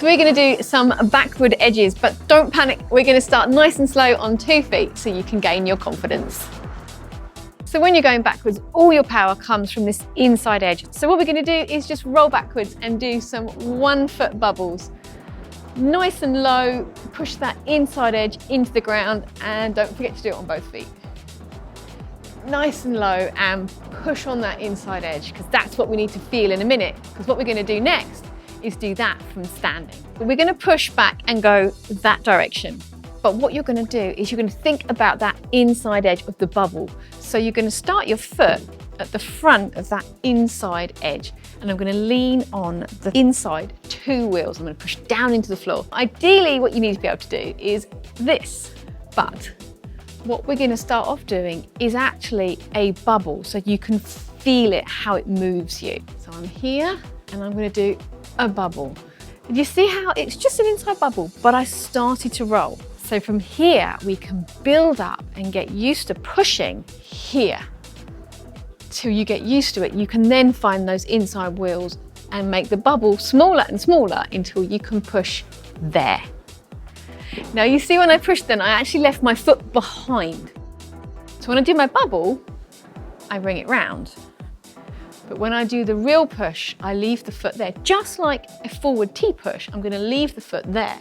So we're going to do some backward edges, but don't panic. We're going to start nice and slow on 2 feet so you can gain your confidence. So when you're going backwards, all your power comes from this inside edge. So what we're going to do is just roll backwards and do some 1 foot bubbles. Nice and low, push that inside edge into the ground, and don't forget to do it on both feet. Nice and low and push on that inside edge, because that's what we need to feel in a minute, because what we're going to do next is do that from standing. We're going to push back and go that direction. But what you're going to do is you're going to think about that inside edge of the bubble. So you're going to start your foot at the front of that inside edge, and I'm going to lean on the inside 2 wheels. I'm going to push down into the floor. Ideally, what you need to be able to do is this, but what we're going to start off doing is actually a bubble, so you can feel it, how it moves you. So I'm here and I'm going to do a bubble. And you see how it's just an inside bubble, but I started to roll. So from here, we can build up and get used to pushing here. Till you get used to it, you can then find those inside wheels and make the bubble smaller and smaller until you can push there. Now you see when I pushed then, I actually left my foot behind. So when I do my bubble, I bring it round. But when I do the real push, I leave the foot there. Just like a forward T push, I'm going to leave the foot there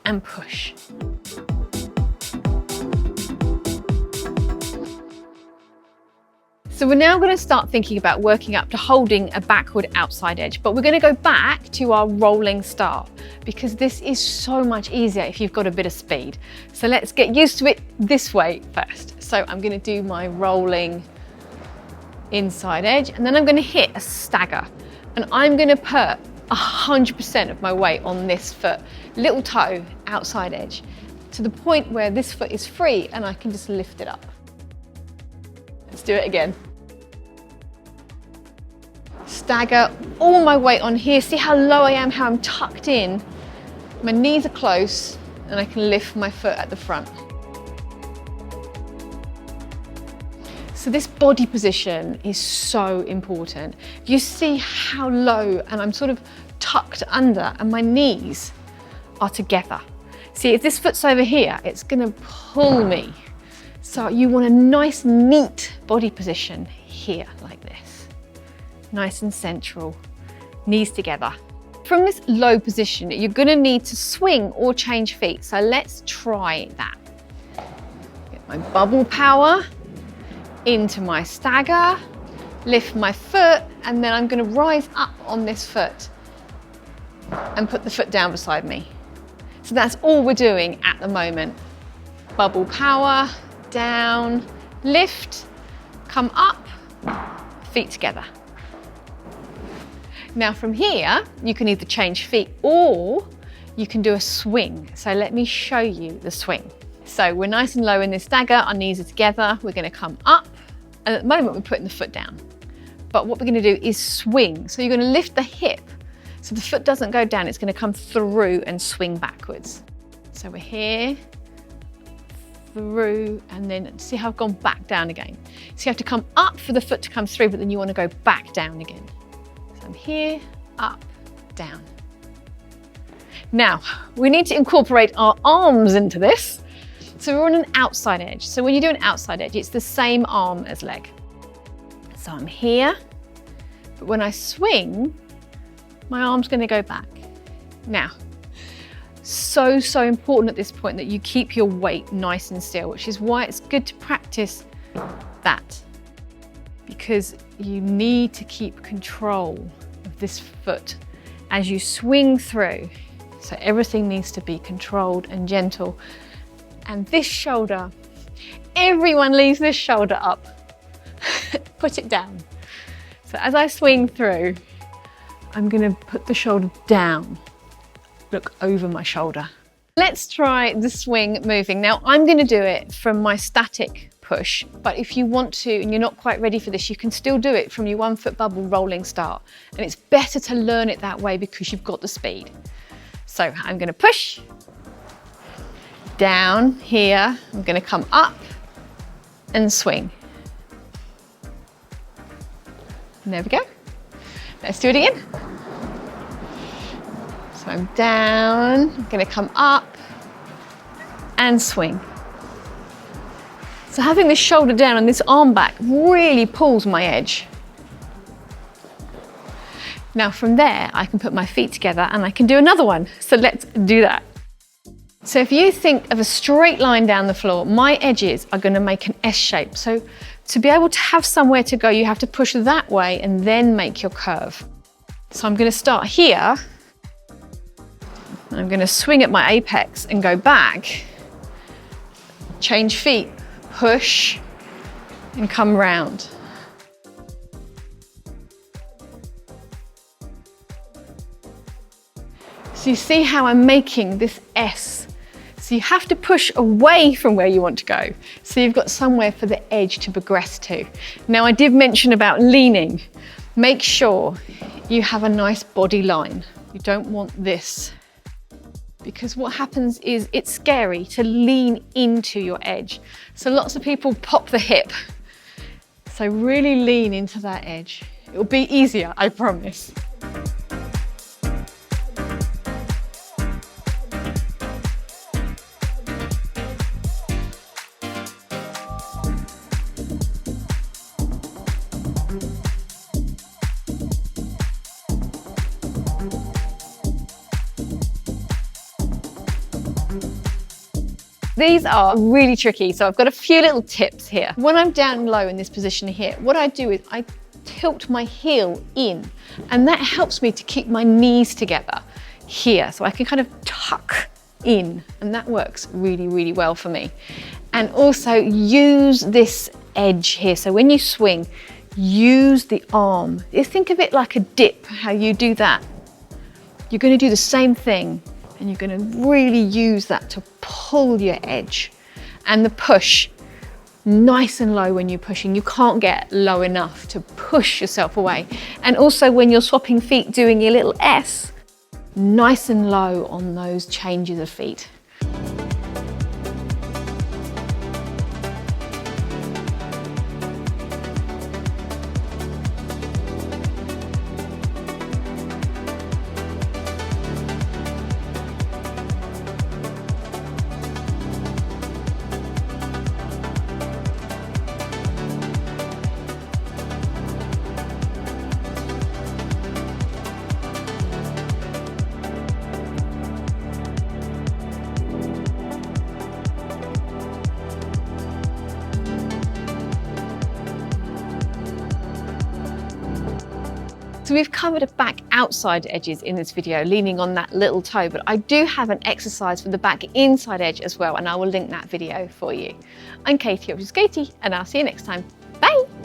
and push. So we're now going to start thinking about working up to holding a backward outside edge, but we're going to go back to our rolling start because this is so much easier if you've got a bit of speed. So let's get used to it this way first. So I'm going to do my rolling inside edge, and then I'm going to hit a stagger, and I'm going to put 100% of my weight on this foot, little toe outside edge, to the point where this foot is free and I can just lift it up. Let's do it again. Stagger, all my weight on here. See how low I am, how I'm tucked in. My knees are close and I can lift my foot at the front. So this body position is so important. You see how low and I'm sort of tucked under and my knees are together. See, if this foot's over here, it's gonna pull me. So you want a nice, neat body position here like this. Nice and central, knees together. From this low position, you're gonna need to swing or change feet. So let's try that. Get my bubble power into my stagger, lift my foot, and then I'm going to rise up on this foot and put the foot down beside me. So that's all we're doing at the moment. Bubble power, down, lift, come up, feet together. Now from here, you can either change feet or you can do a swing. So let me show you the swing. So we're nice and low in this stagger, our knees are together, we're going to come up, and at the moment we're putting the foot down. But what we're going to do is swing. So you're going to lift the hip, so the foot doesn't go down, it's going to come through and swing backwards. So we're here, through, and then see how I've gone back down again. So you have to come up for the foot to come through, but then you want to go back down again. So I'm here, up, down. Now, we need to incorporate our arms into this. So we're on an outside edge. So when you do an outside edge, it's the same arm as leg. So I'm here, but when I swing, my arm's going to go back. Now, so important at this point that you keep your weight nice and still, which is why it's good to practice that, because you need to keep control of this foot as you swing through. So everything needs to be controlled and gentle. And this shoulder, everyone leaves this shoulder up. Put it down. So as I swing through, I'm going to put the shoulder down, look over my shoulder. Let's try the swing moving. Now I'm going to do it from my static push, but if you want to and you're not quite ready for this, you can still do it from your 1 foot bubble rolling start. And it's better to learn it that way because you've got the speed. So I'm going to push down here, I'm going to come up and swing. And there we go. Let's do it again. So I'm down, I'm gonna come up and swing. So having this shoulder down and this arm back really pulls my edge. Now from there, I can put my feet together and I can do another one. So let's do that. So if you think of a straight line down the floor, my edges are going to make an S shape. So to be able to have somewhere to go, you have to push that way and then make your curve. So I'm going to start here. I'm going to swing at my apex and go back, change feet, push, and come round. So you see how I'm making this S. So you have to push away from where you want to go. So you've got somewhere for the edge to progress to. Now I did mention about leaning. Make sure you have a nice body line. You don't want this. Because what happens is it's scary to lean into your edge. So lots of people pop the hip. So really lean into that edge. It'll be easier, I promise. These are really tricky, so I've got a few little tips here. When I'm down low in this position here, what I do is I tilt my heel in, and that helps me to keep my knees together here, so I can kind of tuck in, and that works really, really well for me. And also use this edge here, so when you swing, use the arm. Think of it like a dip, how you do that. You're going to do the same thing, and you're going to really use that to pull your edge. And the push, nice and low when you're pushing. You can't get low enough to push yourself away. And also when you're swapping feet, doing your little S, nice and low on those changes of feet. So we've covered the back outside edges in this video, leaning on that little toe, but I do have an exercise for the back inside edge as well, and I will link that video for you. I'm Katie of Skatie, and I'll see you next time. Bye!